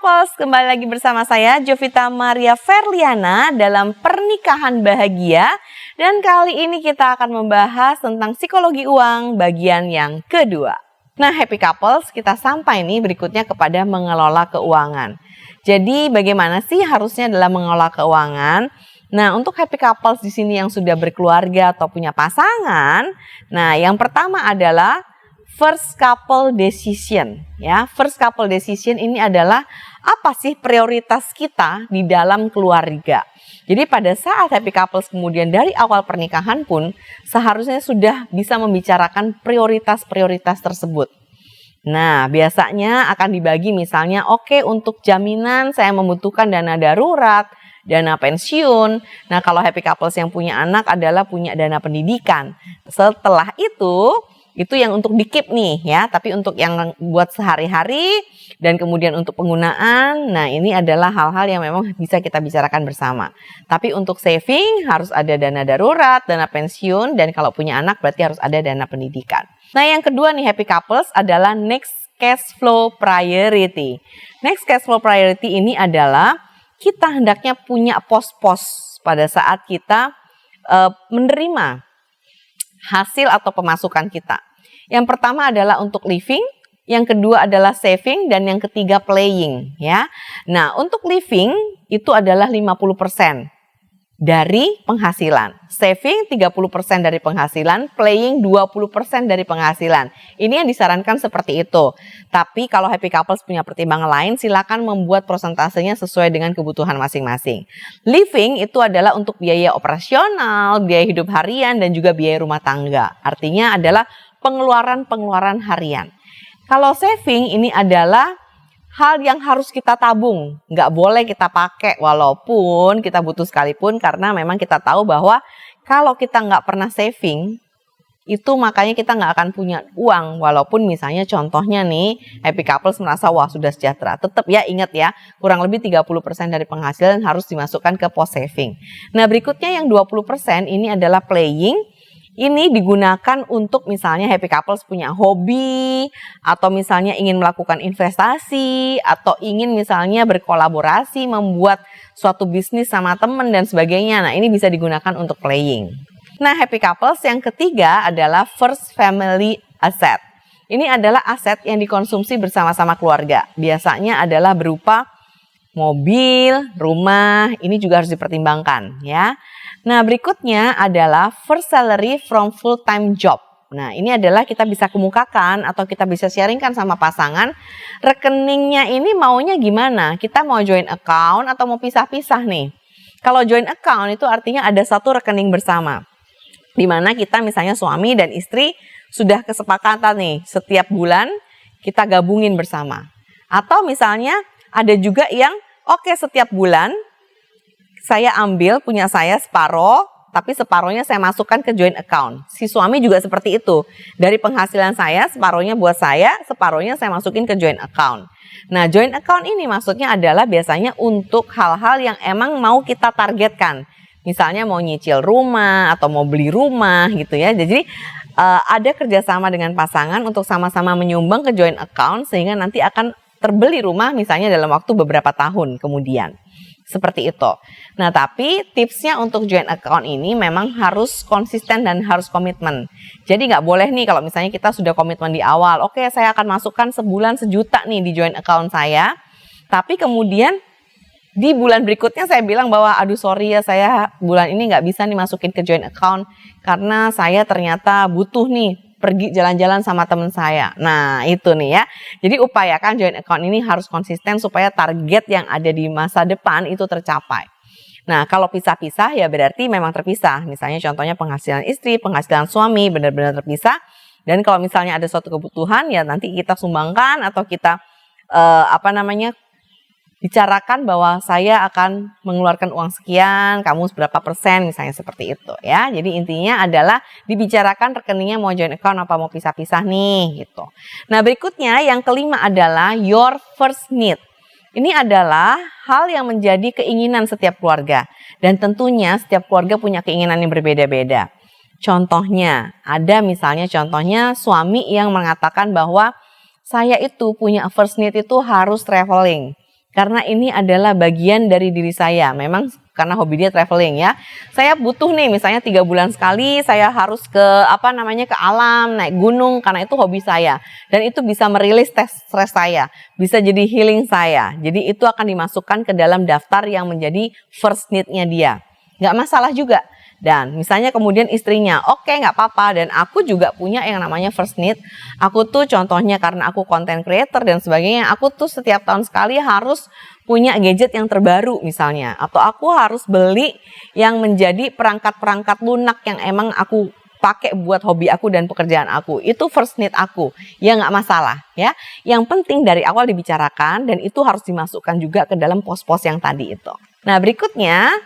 Couples, kembali lagi bersama saya Jovita Maria Ferliana dalam Pernikahan Bahagia. Dan kali ini kita akan membahas tentang psikologi uang bagian yang kedua. Nah, Happy Couples, kita sampai nih berikutnya kepada mengelola keuangan. Jadi bagaimana sih harusnya dalam mengelola keuangan? Nah, untuk Happy Couples di sini yang sudah berkeluarga atau punya pasangan, nah yang pertama adalah first couple decision, ya. First couple decision ini adalah apa sih prioritas kita di dalam keluarga. Jadi pada saat Happy Couples kemudian dari awal pernikahan pun seharusnya sudah bisa membicarakan prioritas-prioritas tersebut. Nah, biasanya akan dibagi misalnya, oke, untuk jaminan saya membutuhkan dana darurat, dana pensiun. Nah, kalau Happy Couples yang punya anak adalah punya dana pendidikan. Setelah itu yang untuk di-keep nih ya, tapi untuk yang buat sehari-hari dan kemudian untuk penggunaan, nah ini adalah hal-hal yang memang bisa kita bicarakan bersama. Tapi untuk saving harus ada dana darurat, dana pensiun, dan kalau punya anak berarti harus ada dana pendidikan. Nah yang kedua nih Happy Couples adalah next cash flow priority. Next cash flow priority ini adalah kita hendaknya punya pos-pos pada saat kita menerima hasil atau pemasukan kita. Yang pertama adalah untuk living, yang kedua adalah saving, dan yang ketiga playing ya. Nah, untuk living itu adalah 50% dari penghasilan. Saving 30% dari penghasilan, playing 20% dari penghasilan. Ini yang disarankan seperti itu. Tapi kalau Happy Couples punya pertimbangan lain, silakan membuat prosentasenya sesuai dengan kebutuhan masing-masing. Living itu adalah untuk biaya operasional, biaya hidup harian, dan juga biaya rumah tangga. Artinya adalah pengeluaran-pengeluaran harian. Kalau saving ini adalah hal yang harus kita tabung, nggak boleh kita pakai walaupun kita butuh sekalipun, karena memang kita tahu bahwa kalau kita nggak pernah saving, itu makanya kita nggak akan punya uang. Walaupun misalnya contohnya nih, Happy Couples merasa wah sudah sejahtera. Tetap ya ingat ya, kurang lebih 30% dari penghasilan harus dimasukkan ke pos saving. Nah berikutnya yang 20% ini adalah playing. Ini digunakan untuk misalnya Happy Couples punya hobi, atau misalnya ingin melakukan investasi, atau ingin misalnya berkolaborasi, membuat suatu bisnis sama teman dan sebagainya. Nah ini bisa digunakan untuk playing. Nah Happy Couples yang ketiga adalah first family asset. Ini adalah aset yang dikonsumsi bersama-sama keluarga. Biasanya adalah berupa mobil, rumah, ini juga harus dipertimbangkan ya. Nah berikutnya adalah first salary from full time job. Nah ini adalah kita bisa kemukakan atau kita bisa sharingkan sama pasangan, rekeningnya ini maunya gimana, kita mau joint account atau mau pisah-pisah nih. Kalau joint account itu artinya ada satu rekening bersama, dimana kita misalnya suami dan istri sudah kesepakatan nih setiap bulan kita gabungin bersama. Atau misalnya ada juga yang oke, setiap bulan saya ambil punya saya separoh, tapi separohnya saya masukkan ke joint account. Si suami juga seperti itu. Dari penghasilan saya, separohnya buat saya, separohnya saya masukin ke joint account. Nah, joint account ini maksudnya adalah biasanya untuk hal-hal yang emang mau kita targetkan. Misalnya mau nyicil rumah atau mau beli rumah gitu ya. Jadi ada kerjasama dengan pasangan untuk sama-sama menyumbang ke joint account sehingga nanti akan terbeli rumah misalnya dalam waktu beberapa tahun kemudian. Seperti itu. Nah tapi tipsnya untuk joint account ini memang harus konsisten dan harus komitmen. Jadi nggak boleh nih kalau misalnya kita sudah komitmen di awal, oke saya akan masukkan sebulan 1 juta nih di joint account saya. Tapi kemudian di bulan berikutnya saya bilang bahwa aduh sorry ya saya bulan ini nggak bisa nih masukin ke joint account karena saya ternyata butuh nih pergi jalan-jalan sama teman saya. Nah itu nih ya. Jadi upayakan joint account ini harus konsisten supaya target yang ada di masa depan itu tercapai. Nah kalau pisah-pisah ya berarti memang terpisah. Misalnya contohnya penghasilan istri, penghasilan suami benar-benar terpisah. Dan kalau misalnya ada suatu kebutuhan ya nanti kita sumbangkan atau kita bicarakan bahwa saya akan mengeluarkan uang sekian, kamu berapa persen misalnya seperti itu ya. Jadi intinya adalah dibicarakan rekeningnya mau joint account apa mau pisah-pisah nih gitu. Nah berikutnya yang kelima adalah your first need. Ini adalah hal yang menjadi keinginan setiap keluarga dan tentunya setiap keluarga punya keinginan yang berbeda-beda. Contohnya contohnya suami yang mengatakan bahwa saya itu punya first need itu harus traveling. Karena ini adalah bagian dari diri saya. Memang karena hobi dia traveling ya. Saya butuh nih misalnya 3 bulan sekali saya harus ke ke alam, naik gunung karena itu hobi saya. Dan itu bisa merilis stres saya, bisa jadi healing saya. Jadi itu akan dimasukkan ke dalam daftar yang menjadi first need-nya dia. Nggak masalah juga. Dan misalnya kemudian istrinya, oke, nggak apa-apa. Dan aku juga punya yang namanya first need. Aku tuh contohnya karena aku content creator dan sebagainya, aku tuh setiap tahun sekali harus punya gadget yang terbaru misalnya. Atau aku harus beli yang menjadi perangkat-perangkat lunak yang emang aku pakai buat hobi aku dan pekerjaan aku. Itu first need aku. Ya nggak masalah ya. Yang penting dari awal dibicarakan dan itu harus dimasukkan juga ke dalam pos-pos yang tadi itu. Nah berikutnya,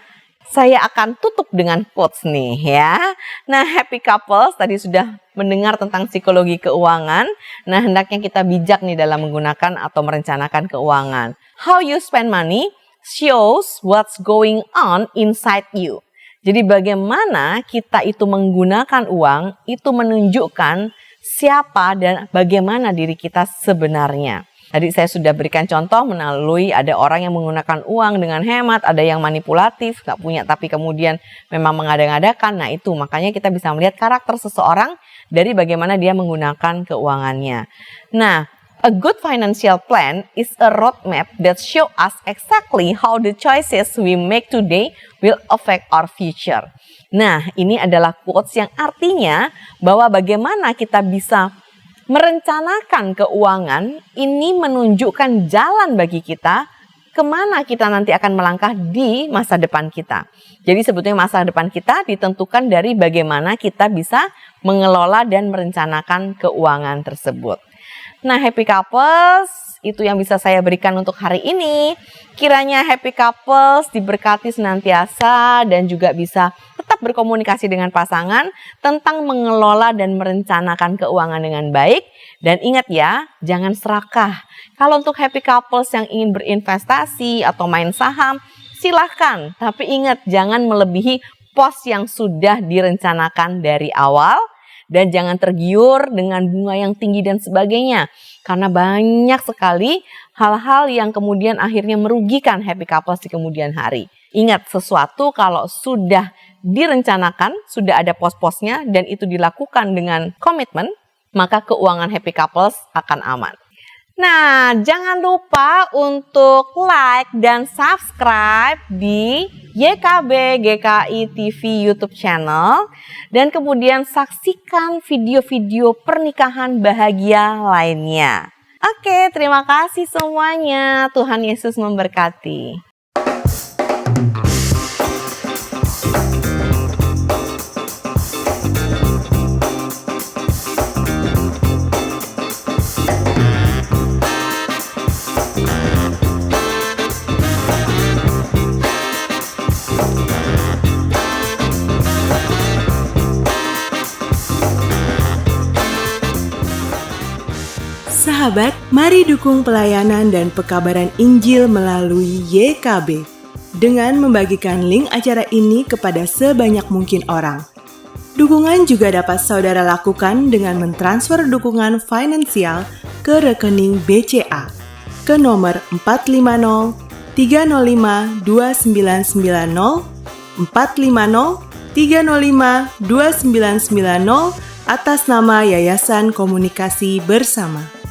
saya akan tutup dengan quotes nih ya. Nah, happy couples tadi sudah mendengar tentang psikologi keuangan. Nah, hendaknya kita bijak nih dalam menggunakan atau merencanakan keuangan. How you spend money shows what's going on inside you. Jadi bagaimana kita itu menggunakan uang itu menunjukkan siapa dan bagaimana diri kita sebenarnya. Tadi saya sudah berikan contoh melalui ada orang yang menggunakan uang dengan hemat, ada yang manipulatif, nggak punya tapi kemudian memang mengada-ngadakan. Nah itu makanya kita bisa melihat karakter seseorang dari bagaimana dia menggunakan keuangannya. Nah, a good financial plan is a roadmap that show us exactly how the choices we make today will affect our future. Nah, ini adalah quotes yang artinya bahwa bagaimana kita bisa merencanakan keuangan ini menunjukkan jalan bagi kita kemana kita nanti akan melangkah di masa depan kita. Jadi sebetulnya masa depan kita ditentukan dari bagaimana kita bisa mengelola dan merencanakan keuangan tersebut. Nah, happy couples, itu yang bisa saya berikan untuk hari ini. Kiranya happy couples diberkati senantiasa dan juga bisa tetap berkomunikasi dengan pasangan tentang mengelola dan merencanakan keuangan dengan baik. Dan ingat ya, jangan serakah. Kalau untuk happy couples yang ingin berinvestasi atau main saham, silahkan. Tapi ingat, jangan melebihi pos yang sudah direncanakan dari awal. Dan jangan tergiur dengan bunga yang tinggi dan sebagainya. Karena banyak sekali hal-hal yang kemudian akhirnya merugikan happy couples di kemudian hari. Ingat, sesuatu kalau sudah direncanakan, sudah ada pos-posnya dan itu dilakukan dengan komitmen, maka keuangan happy couples akan aman. Nah, jangan lupa untuk like dan subscribe di YKB GKI TV YouTube channel dan kemudian saksikan video-video pernikahan bahagia lainnya. Oke, terima kasih semuanya. Tuhan Yesus memberkati. Sahabat, mari dukung pelayanan dan pekabaran Injil melalui YKB dengan membagikan link acara ini kepada sebanyak mungkin orang. Dukungan juga dapat saudara lakukan dengan mentransfer dukungan finansial ke rekening BCA ke nomor 450 305 2990 450 305 2990 atas nama Yayasan Komunikasi Bersama.